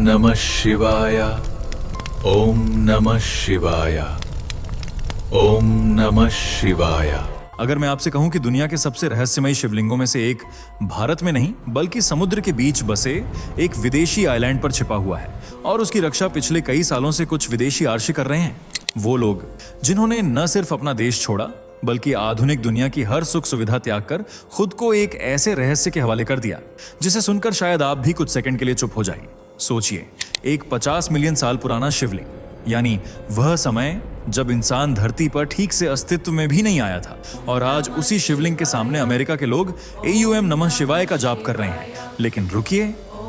नमः शिवाय। ओम नमः शिवाय। ओम नमः शिवाय। अगर मैं आपसे कहूं कि दुनिया के सबसे रहस्यमयी शिवलिंगों में से एक भारत में नहीं बल्कि समुद्र के बीच बसे एक विदेशी आइलैंड पर छिपा हुआ है और उसकी रक्षा पिछले कई सालों से कुछ विदेशी आर्षी कर रहे हैं, वो लोग जिन्होंने न सिर्फ अपना देश छोड़ा बल्कि आधुनिक दुनिया की हर सुख सुविधा त्याग कर खुद को एक ऐसे रहस्य के हवाले कर दिया जिसे सुनकर शायद आप भी कुछ सेकंड के लिए चुप हो जाएं। सोचिए, एक 50 मिलियन साल पुराना शिवलिंग, यानी वह समय जब इंसान धरती पर ठीक से अस्तित्व में भी नहीं आया था, और आज उसी शिवलिंग के सामने अमेरिका के लोग AUM नमः शिवाय का जाप कर रहे हैं। लेकिन रुकिए,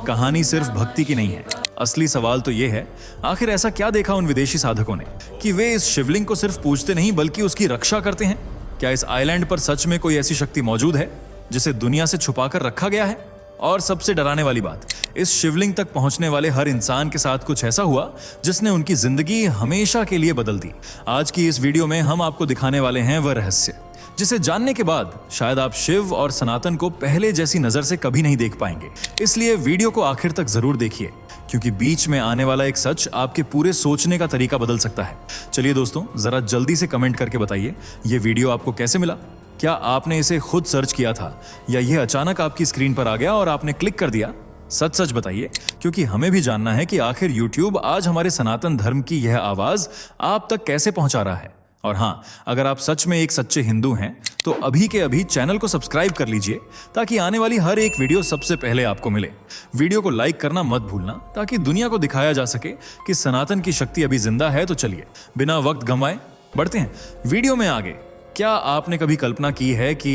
कहानी सिर्फ भक्ति की नहीं है। असली सवाल तो यह है, आखिर ऐसा क्या देखा उन विदेशी साधकों ने कि वे इस शिवलिंग को सिर्फ पूजते नहीं बल्कि उसकी रक्षा करते हैं? क्या इस आइलैंड पर सच में कोई ऐसी शक्ति मौजूद है जिसे दुनिया से छुपाकर रखा गया है? और सबसे डराने वाली बात, इस शिवलिंग तक पहुंचने वाले हर इंसान के साथ कुछ ऐसा हुआ जिसने उनकी जिंदगी हमेशा के लिए बदल दी। आज की इस वीडियो में हम आपको दिखाने वाले हैं वह रहस्य जिसे जानने के बाद शायद आप शिव और सनातन को पहले जैसी नजर से कभी नहीं देख पाएंगे। इसलिए वीडियो को आखिर तक जरूर देखिए, क्योंकि बीच में आने वाला एक सच आपके पूरे सोचने का तरीका बदल सकता है। चलिए दोस्तों, जरा जल्दी से कमेंट करके बताइए ये वीडियो आपको कैसे मिला। क्या आपने इसे खुद सर्च किया था या यह अचानक आपकी स्क्रीन पर आ गया और आपने क्लिक कर दिया? सच सच बताइए, क्योंकि हमें भी जानना है कि आखिर YouTube आज हमारे सनातन धर्म की यह आवाज आप तक कैसे पहुंचा रहा है। और हाँ, अगर आप सच में एक सच्चे हिंदू हैं तो अभी के अभी चैनल को सब्सक्राइब कर लीजिए ताकि आने वाली हर एक वीडियो सबसे पहले आपको मिले। वीडियो को लाइक करना मत भूलना ताकि दुनिया को दिखाया जा सके कि सनातन की शक्ति अभी जिंदा है। तो चलिए बिना वक्त गंवाए बढ़ते हैं वीडियो में आगे। क्या आपने कभी कल्पना की है कि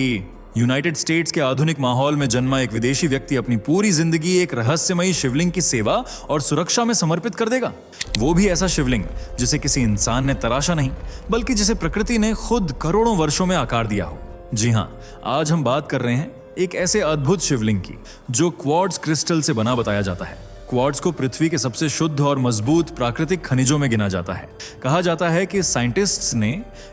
यूनाइटेड स्टेट्स के आधुनिक माहौल में जन्मा एक विदेशी व्यक्ति अपनी पूरी जिंदगी एक रहस्यमयी शिवलिंग की सेवा और सुरक्षा में समर्पित कर देगा? वो भी ऐसा शिवलिंग जिसे किसी इंसान ने तराशा नहीं बल्कि जिसे प्रकृति ने खुद करोड़ों वर्षों में आकार दिया हो। जी हाँ, आज हम बात कर रहे हैं एक ऐसे अद्भुत शिवलिंग की जो क्वार्ट्ज क्रिस्टल से बना बताया जाता है। क्वार्ट्ज को पृथ्वी के सबसे शुद्ध और मजबूत प्राकृतिक खनिजों में गिना जाता है। कहा जाता है कि साइंटिस्ट्स ने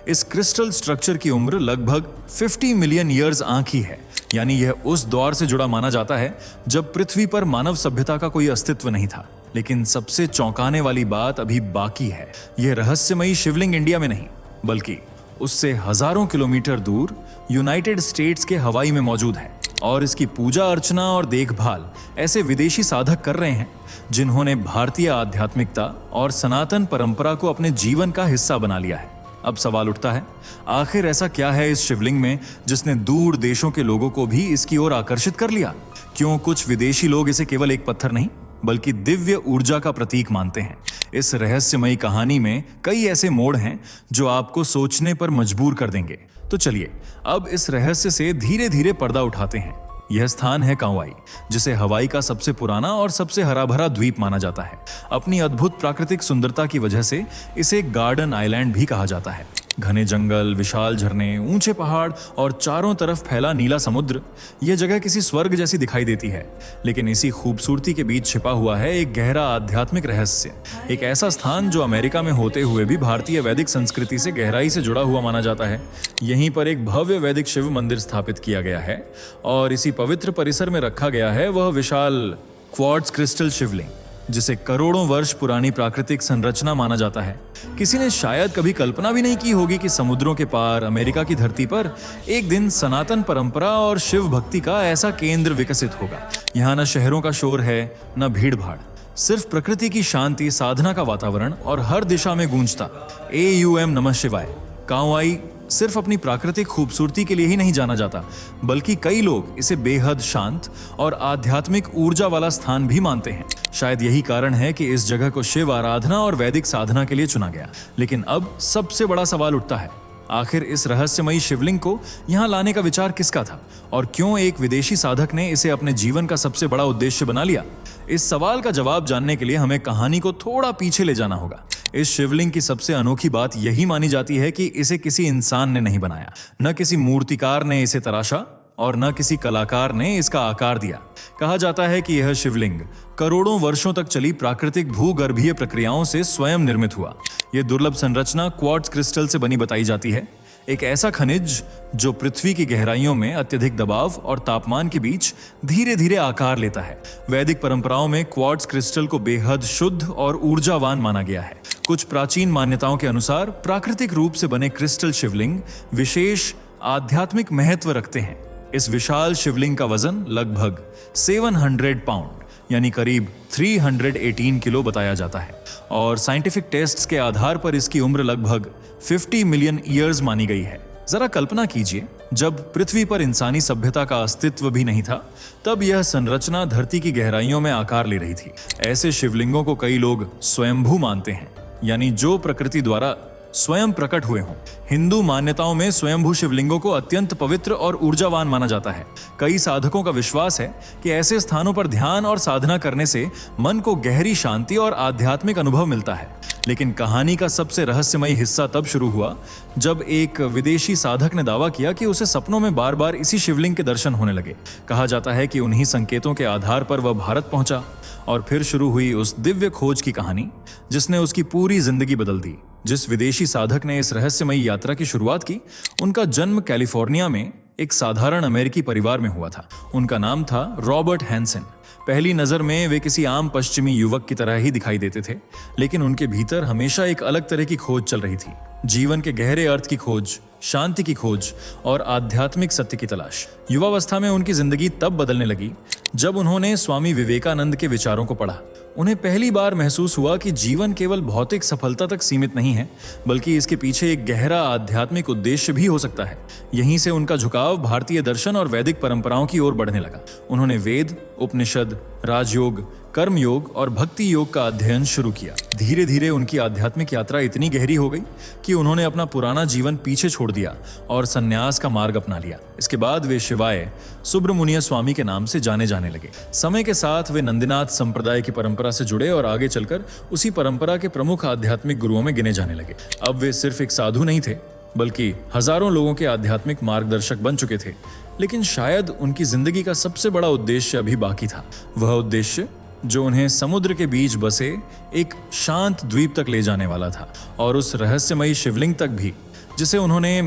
इस क्रिस्टल स्ट्रक्चर की उम्र लगभग 50 मिलियन ईयर्स आंकी है, यानी यह उस दौर से जुड़ा माना जाता है जब पृथ्वी पर मानव सभ्यता का कोई अस्तित्व नहीं था। लेकिन सबसे चौंकाने वाली बात अभी बाकी है। यह रहस्यमयी शिवलिंग इंडिया में नहीं बल्कि उससे हजारों किलोमीटर दूर यूनाइटेड स्टेट्स के हवाई में मौजूद है, और इसकी पूजा अर्चना और देखभाल ऐसे विदेशी साधक कर रहे हैं जिन्होंने भारतीय आध्यात्मिकता और सनातन परंपरा को अपने जीवन का हिस्सा बना लिया है। अब सवाल उठता है, आखिर ऐसा क्या है इस शिवलिंग में जिसने दूर देशों के लोगों को भी इसकी ओर आकर्षित कर लिया? क्यों कुछ विदेशी लोग इसे केवल एक पत्थर नहीं बल्कि दिव्य ऊर्जा का प्रतीक मानते हैं? इस रहस्यमयी कहानी में कई ऐसे मोड़ हैं जो आपको सोचने पर मजबूर कर देंगे। तो चलिए अब इस रहस्य से धीरे धीरे पर्दा उठाते हैं। यह स्थान है काउआई, जिसे हवाई का सबसे पुराना और सबसे हरा भरा द्वीप माना जाता है। अपनी अद्भुत प्राकृतिक सुंदरता की वजह से इसे गार्डन आइलैंड भी कहा जाता है। घने जंगल, विशाल झरने, ऊंचे पहाड़ और चारों तरफ फैला नीला समुद्र, यह जगह किसी स्वर्ग जैसी दिखाई देती है। लेकिन इसी खूबसूरती के बीच छिपा हुआ है एक गहरा आध्यात्मिक रहस्य, एक ऐसा स्थान जो अमेरिका में होते हुए भी भारतीय वैदिक संस्कृति से गहराई से जुड़ा हुआ माना जाता है। यहीं पर एक भव्य वैदिक शिव मंदिर स्थापित किया गया है और इसी पवित्र परिसर में रखा गया है वह विशाल क्वार्ट्ज क्रिस्टल शिवलिंग जिसे करोड़ों वर्ष पुरानी प्राकृतिक संरचना माना जाता है। किसी ने शायद कभी कल्पना भी नहीं की होगी कि समुद्रों के पार अमेरिका की धरती पर एक दिन सनातन परंपरा और शिव भक्ति का ऐसा केंद्र विकसित होगा। यहाँ न शहरों का शोर है, न भीड़ भाड़, सिर्फ प्रकृति की शांति, साधना का वातावरण और हर दिशा में गूंजता AUM नमः शिवाय। काउआई सिर्फ अपनी प्राकृतिक खूबसूरती के लिए ही नहीं जाना जाता बल्कि कई लोग इसे बेहद शांत और आध्यात्मिक ऊर्जा वाला स्थान भी मानते हैं। शायद यही कारण है कि इस जगह को शिव आराधना और वैदिक साधना के लिए चुना गया। लेकिन अब सबसे बड़ा सवाल उठता है, आखिर इस रहस्यमयी शिवलिंग को यहाँ लाने का विचार किसका था और क्यों एक विदेशी साधक ने इसे अपने जीवन का सबसे बड़ा उद्देश्य बना लिया? इस सवाल का जवाब जानने के लिए हमें कहानी को थोड़ा पीछे ले जाना होगा। इस शिवलिंग की सबसे अनोखी बात यही मानी जाती है कि इसे किसी इंसान ने नहीं बनाया, न किसी मूर्तिकार ने इसे तराशा और न किसी कलाकार ने इसका आकार दिया। कहा जाता है कि यह शिवलिंग करोड़ों वर्षों तक चली प्राकृतिक भूगर्भीय प्रक्रियाओं से स्वयं निर्मित हुआ। यह दुर्लभ संरचना क्वार्ट्ज क्रिस्टल से बनी बताई जाती है। एक ऐसा खनिज जो पृथ्वी की गहराइयों में अत्यधिक दबाव और तापमान के बीच धीरे धीरे आकार लेता है। वैदिक परंपराओं में क्वार्ट्ज क्रिस्टल को बेहद शुद्ध और ऊर्जावान माना गया है। कुछ प्राचीन मान्यताओं के अनुसार प्राकृतिक रूप से बने क्रिस्टल शिवलिंग विशेष आध्यात्मिक महत्व रखते हैं। इस विशाल शिवलिंग का वजन लगभग 700 पाउंड यानी करीब 318 किलो बताया जाता है और साइंटिफिक टेस्ट्स के आधार पर इसकी उम्र लगभग 50 मिलियन ईयर्स मानी गई है। जरा कल्पना कीजिए, जब पृथ्वी पर इंसानी सभ्यता का अस्तित्व भी नहीं था, तब यह संरचना धरती की गहराइयों में आकार ले रही थी। ऐसे शिवलिंगों को कई लोग स्वयंभू मानते हैं, यानी जो प्रकृति द्वारा स्वयं प्रकट हुए हों। हिंदू मान्यताओं में स्वयंभू शिवलिंगों को अत्यंत पवित्र और ऊर्जावान माना जाता है। कई साधकों का विश्वास है कि ऐसे स्थानों पर ध्यान और साधना करने से मन को गहरी शांति और आध्यात्मिक अनुभव मिलता है। लेकिन कहानी का सबसे रहस्यमयी हिस्सा तब शुरू हुआ जब एक विदेशी साधक ने दावा किया कि उसे सपनों में बार बार इसी शिवलिंग के दर्शन होने लगे। कहा जाता है कि उन्हीं संकेतों के आधार पर वह भारत पहुंचा और फिर शुरू हुई उस दिव्य खोज की कहानी जिसने उसकी पूरी जिंदगी बदल दी। जिस विदेशी साधक ने इस रहस्यमयी यात्रा की शुरुआत की, उनका जन्म कैलिफोर्निया में एक साधारण अमेरिकी परिवार में हुआ था। उनका नाम था रॉबर्ट हैंसन। पहली नजर में वे किसी आम पश्चिमी युवक की तरह ही दिखाई देते थे, लेकिन उनके भीतर हमेशा एक अलग तरह की खोज चल रही थी। जीवन के गहरे अर्थ की खोज, शांति की खोज और आध्यात्मिक सत्य की तलाश। युवावस्था में उनकी जिंदगी तब बदलने लगी जब उन्होंने स्वामी विवेकानंद के विचारों को पढ़ा। उन्हें पहली बार महसूस हुआ कि जीवन केवल भौतिक सफलता तक सीमित नहीं है, बल्कि इसके पीछे एक गहरा आध्यात्मिक उद्देश्य भी हो सकता है। यहीं से उनका झुकाव भारतीय दर्शन और वैदिक परंपराओं की ओर बढ़ने लगा। उन्होंने वेद, उपनिषद, राजयोग, कर्म योग और भक्ति योग का अध्ययन शुरू किया। धीरे धीरे उनकी आध्यात्मिक यात्रा इतनी गहरी हो गई कि उन्होंने अपना पुराना जीवन पीछे छोड़ दिया और संन्यास का मार्ग अपना लिया। इसके बाद वे शिवाय सुब्रमण्य स्वामी के नाम से जाने जाने लगे। समय के साथ वे नंदीनाथ संप्रदाय की परंपरा से जुड़े और आगे चलकर उसी परंपरा के प्रमुख आध्यात्मिक गुरुओं में गिने जाने लगे। अब वे सिर्फ एक साधु नहीं थे, बल्कि हजारों लोगों के आध्यात्मिक मार्गदर्शक बन चुके थे। लेकिन शायद उनकी जिंदगी का सबसे बड़ा उद्देश्य अभी बाकी था। वह उद्देश्य जो उन्हें समुद्र के बीच बसे एक शांत द्वीप तक ले जाने वाला था, और उस रहस्यमयी शिवलिंग तक भी जिसे उन्होंने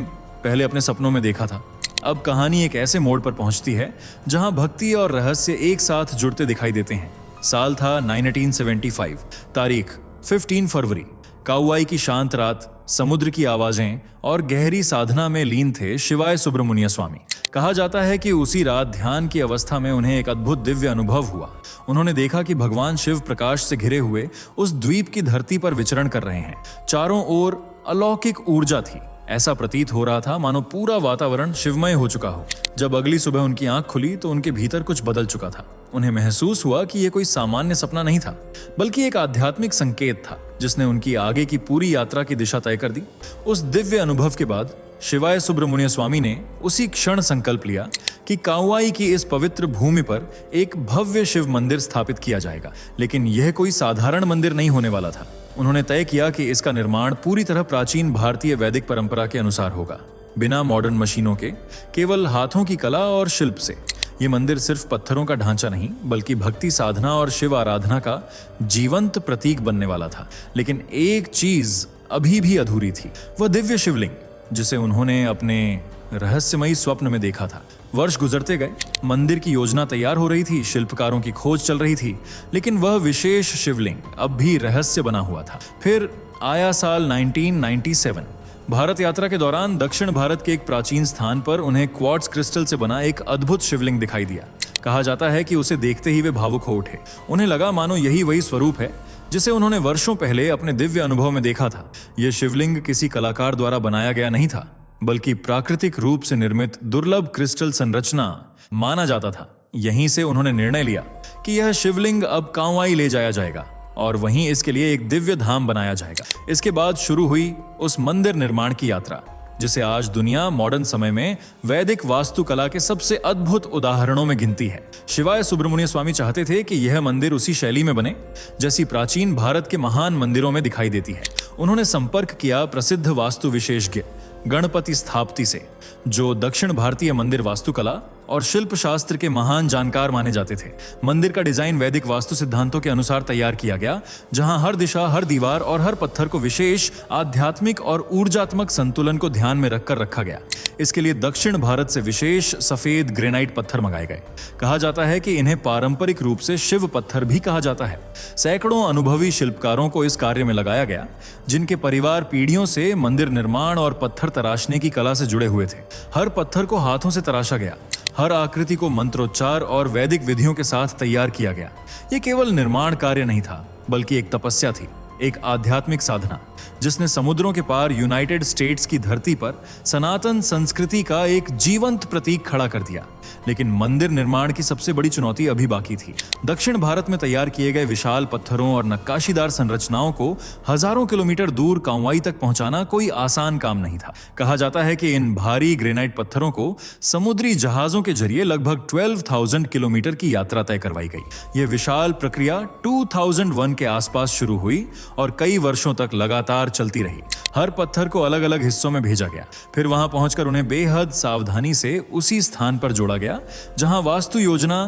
पहले अपने सपनों में देखा था। अब कहानी एक ऐसे मोड़ पर पहुंचती है जहां भक्ति और रहस्य एक साथ जुड़ते दिखाई देते हैं। साल था 1975, तारीख 15 फरवरी। काउआई की शांत रात, समुद्र की आवाजें और गहरी साधना में लीन थे शिवाय सुब्रमण्य स्वामी। कहा जाता है कि उसी रात ध्यान की अवस्था में उन्हें एक अद्भुत दिव्य अनुभव हुआ। उन्होंने देखा कि भगवान शिव प्रकाश से घिरे हुए उस द्वीप की धरती पर विचरण कर रहे हैं। चारों ओर अलौकिक ऊर्जा थी। ऐसा प्रतीत हो रहा था मानो पूरा वातावरण शिवमय हो चुका हो। जब अगली सुबह उनकी आंख खुली तो उनके भीतर कुछ बदल चुका था। उन्हें महसूस हुआ कि यह कोई सामान्य सपना नहीं था, बल्कि एक आध्यात्मिक संकेत था जिसने उनकी आगे की पूरी यात्रा की दिशा तय कर दी। उस दिव्य अनुभव के बाद शिवाय सुब्रमण्य स्वामी ने उसी क्षण संकल्प लिया कि काउआई की इस पवित्र भूमि पर एक भव्य शिव मंदिर स्थापित किया जाएगा। लेकिन यह कोई साधारण मंदिर नहीं होने वाला था। उन्होंने तय किया कि इसका निर्माण पूरी तरह प्राचीन भारतीय वैदिक परंपरा के अनुसार होगा, बिना मॉडर्न मशीनों के, केवल हाथों की कला और शिल्प से। ये मंदिर सिर्फ पत्थरों का ढांचा नहीं, बल्कि भक्ति साधना और शिव आराधना का जीवंत प्रतीक बनने वाला था। लेकिन एक चीज अभी भी अधूरी थी, वह दिव्य शिवलिंग जिसे उन्होंने अपने रहस्यमयी स्वप्न में देखा था। वर्ष गुजरते गए, मंदिर की योजना तैयार हो रही थी, शिल्पकारों की खोज चल रही थी, लेकिन वह विशेष शिवलिंग अब भी रहस्य बना हुआ था। फिर आया साल 1997। भारत यात्रा के दौरान दक्षिण भारत के एक प्राचीन स्थान पर उन्हें क्वार्ट्ज क्रिस्टल से बना एक अद्भुत शिवलिंग दिखाई दिया। कहा जाता है कि उसे देखते ही वे भावुक हो उठे। उन्हें लगा मानो यही वही स्वरूप है जिसे उन्होंने वर्षों पहले अपने दिव्य अनुभव में देखा था। यह शिवलिंग किसी कलाकार द्वारा बनाया गया नहीं था, बल्कि प्राकृतिक रूप से निर्मित दुर्लभ क्रिस्टल संरचना माना जाता था। यहीं से उन्होंने निर्णय लिया कि यह शिवलिंग अब काउआई ले जाया जाएगा और वहीं इसके लिए एक दिव्य धाम बनाया जाएगा। इसके बाद शुरू हुई उस मंदिर निर्माण की यात्रा, जिसे आज दुनिया मॉडर्न समय में वैदिक वास्तुकला के सबसे अद्भुत उदाहरणों में गिनती है। शिवाय सुब्रमण्य स्वामी चाहते थे कि यह मंदिर उसी शैली में बने जैसी प्राचीन भारत के महान मंदिरों में दिखाई देती है। उन्होंने संपर्क किया प्रसिद्ध वास्तु विशेषज्ञ गणपति स्थापति से, जो दक्षिण भारतीय मंदिर वास्तुकला और शिल्प शास्त्र के महान जानकार माने जाते थे। मंदिर का डिजाइन वैदिक वास्तु सिद्धांतों के अनुसार तैयार किया गया, जहां हर दिशा, हर दीवार और हर पत्थर को विशेष आध्यात्मिक और ऊर्जात्मक संतुलन को ध्यान में रखकर रखा गया। इसके लिए दक्षिण भारत से विशेष सफेद ग्रेनाइट पत्थर मंगाए गए। कहा जाता है कि इन्हें पारंपरिक रूप से शिव पत्थर भी कहा जाता है। सैकड़ों अनुभवी शिल्पकारों को इस कार्य में लगाया गया, जिनके परिवार पीढ़ियों से मंदिर निर्माण और पत्थर तराशने की कला से जुड़े हुए थे। हर पत्थर को हाथों से तराशा गया, हर आकृति को मंत्रोच्चार और वैदिक विधियों के साथ तैयार किया गया। यह केवल निर्माण कार्य नहीं था, बल्कि एक तपस्या थी, एक आध्यात्मिक साधना, जिसने समुद्रों के पार यूनाइटेड स्टेट्स की धरती पर सनातन संस्कृति का एक जीवंत प्रतीक खड़ा कर दिया। लेकिन मंदिर निर्माण की सबसे बड़ी चुनौती अभी बाकी थी। दक्षिण भारत में तैयार किए गए विशाल पत्थरों और नक्काशीदार संरचनाओं को हजारों किलोमीटर दूर कांवाई तक पहुंचाना कोई आसान काम नहीं था। कहा जाता है कि इन भारी ग्रेनाइट पत्थरों को समुद्री जहाजों के जरिए लगभग 12,000 किलोमीटर की यात्रा तय करवाई गई। यह विशाल प्रक्रिया 2001 के आसपास शुरू हुई और कई वर्षों तक लगातार चलती रही। हर पत्थर को अलग अलग हिस्सों में भेजा गया, फिर वहां पहुंचकर उन्हें बेहद सावधानी से उसी स्थान पर जोड़ा गया जहां वास्तु योजना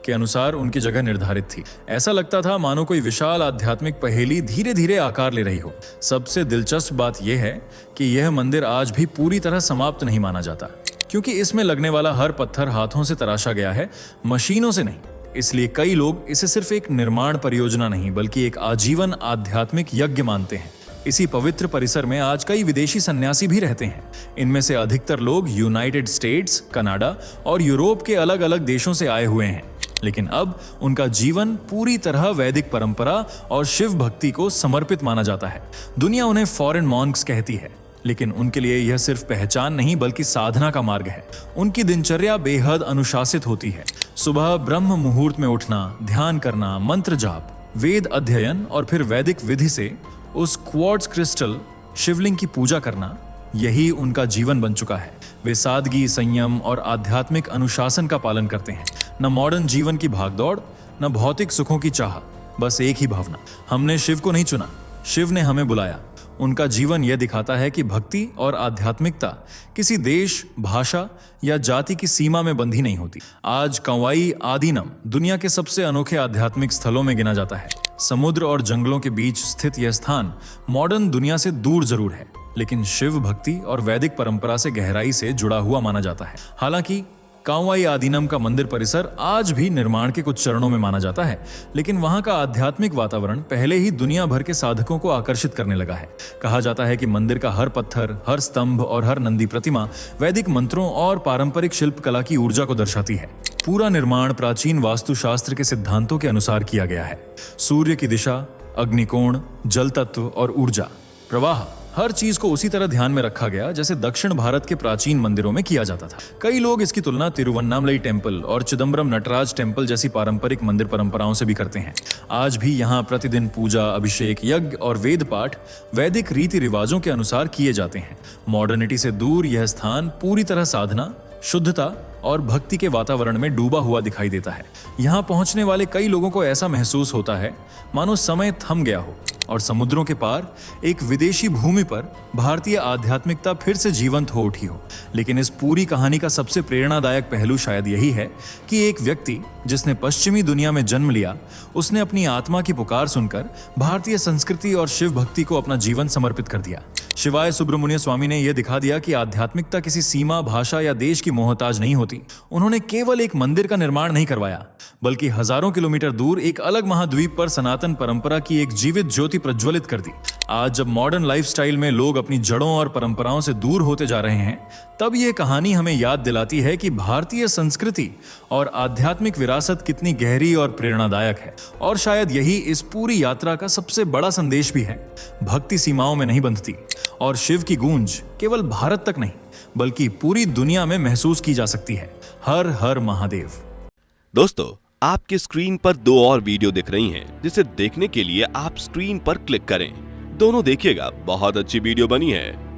के अनुसार उनकी जगह निर्धारित थी। ऐसा लगता था मानो कोई विशाल आध्यात्मिक पहेली धीरे धीरे आकार ले रही हो। सबसे दिलचस्प बात यह है कि यह मंदिर आज भी पूरी तरह समाप्त नहीं माना जाता, क्योंकि इसमें लगने वाला हर पत्थर हाथों से तराशा गया है, मशीनों से नहीं। इसलिए कई लोग इसे सिर्फ एक निर्माण परियोजना नहीं, बल्कि एक आजीवन आध्यात्मिक यज्ञ मानते हैं। इसी पवित्र परिसर में आज कई विदेशी सन्यासी भी रहते हैं। इनमें से अधिकतर लोग यूनाइटेड स्टेट्स, कनाडा और यूरोप के अलग अलग देशों से आए हुए हैं। लेकिन अब उनका जीवन पूरी तरह वैदिक परंपरा और शिव भक्ति को समर्पित माना जाता है। दुनिया उन्हें फॉरेन मॉन्क्स कहती है, लेकिन उनके लिए यह सिर्फ पहचान नहीं, बल्कि साधना का मार्ग है। उनकी दिनचर्या बेहद अनुशासित होती है। सुबह ब्रह्म मुहूर्त में उठना, ध्यान करना, मंत्र जाप, वेद अध्ययन और फिर वैदिक विधि से उस क्वार्ट्ज क्रिस्टल शिवलिंग की पूजा करना, यही उनका जीवन बन चुका है। वे सादगी, संयम और आध्यात्मिक अनुशासन का पालन करते हैं। न मॉडर्न जीवन की भागदौड़, न भौतिक सुखों की चाह, बस एक ही भावना, हमने शिव को नहीं चुना, शिव ने हमें बुलाया। उनका जीवन यह दिखाता है कि भक्ति और आध्यात्मिकता किसी देश, भाषा या जाति की सीमा में बंधी नहीं होती। आज कंवाई आदीनम दुनिया के सबसे अनोखे आध्यात्मिक स्थलों में गिना जाता है। समुद्र और जंगलों के बीच स्थित यह स्थान मॉडर्न दुनिया से दूर जरूर है, लेकिन शिव भक्ति और वैदिक परंपरा से गहराई से जुड़ा हुआ माना जाता है। हालांकि कांवाई आदीनम का मंदिर परिसर आज भी निर्माण के कुछ चरणों में माना जाता है, लेकिन वहां का आध्यात्मिक वातावरण पहले ही दुनिया भर के साधकों को आकर्षित करने लगा है। कहा जाता है कि मंदिर का हर पत्थर, हर स्तंभ और हर नंदी प्रतिमा वैदिक मंत्रों और पारंपरिक शिल्पकला की ऊर्जा को दर्शाती है। पूरा निर्माण प्राचीन वास्तुशास्त्र के सिद्धांतों के अनुसार किया गया है। सूर्य की दिशा, अग्निकोण, जल तत्व और ऊर्जा प्रवाह, हर चीज को उसी तरह ध्यान में रखा गया जैसे दक्षिण भारत के प्राचीन मंदिरों में किया जाता था। कई लोग इसकी तुलना तिरुवन्नामलई टेम्पल और चिदम्बरम नटराज टेम्पल जैसी पारंपरिक मंदिर परंपराओं से भी करते हैं। आज भी यहाँ प्रतिदिन पूजा, अभिषेक, यज्ञ और वेद पाठ वैदिक रीति रिवाजों के अनुसार किए जाते हैं। मॉडर्निटी से दूर यह स्थान पूरी तरह साधना, शुद्धता और भक्ति के वातावरण में डूबा हुआ दिखाई देता है। यहाँ पहुंचने वाले कई लोगों को ऐसा महसूस होता है मानो समय थम गया हो और समुद्रों के पार एक विदेशी भूमि पर भारतीय आध्यात्मिकता फिर से जीवंत हो उठी हो। लेकिन इस पूरी कहानी का सबसे प्रेरणादायक पहलू शायद यही है कि एक व्यक्ति जिसने पश्चिमी दुनिया में जन्म लिया, उसने अपनी आत्मा की पुकार सुनकर भारतीय संस्कृति और शिव भक्ति को अपना जीवन समर्पित कर दिया। शिवाय सुब्रमण्य स्वामी ने यह दिखा दिया कि आध्यात्मिकता किसी सीमा, भाषा या देश की मोहताज नहीं होती। उन्होंने केवल एक मंदिर का निर्माण नहीं करवाया, बल्कि हजारों किलोमीटर दूर एक अलग महाद्वीप पर सनातन परंपरा की एक जीवित ज्योति प्रज्वलित कर दी। आज जब मॉडर्न लाइफस्टाइल में लोग अपनी जड़ों और परंपराओं से दूर होते जा रहे हैं, तब यह कहानी हमें याद दिलाती है कि भारतीय संस्कृति और आध्यात्मिक विरासत कितनी गहरी और प्रेरणादायक है। और शायद यही इस पूरी यात्रा का सबसे बड़ा संदेश भी है। भक्ति सीमाओं में नहीं बंधती और शिव की गूंज केवल भारत तक नहीं, बल्कि पूरी दुनिया में महसूस की जा सकती है। हर हर महादेव। दोस्तों, आपके स्क्रीन पर 2 और वीडियो दिख रही हैं, जिसे देखने के लिए आप स्क्रीन पर क्लिक करें। दोनों देखिएगा, बहुत अच्छी वीडियो बनी है।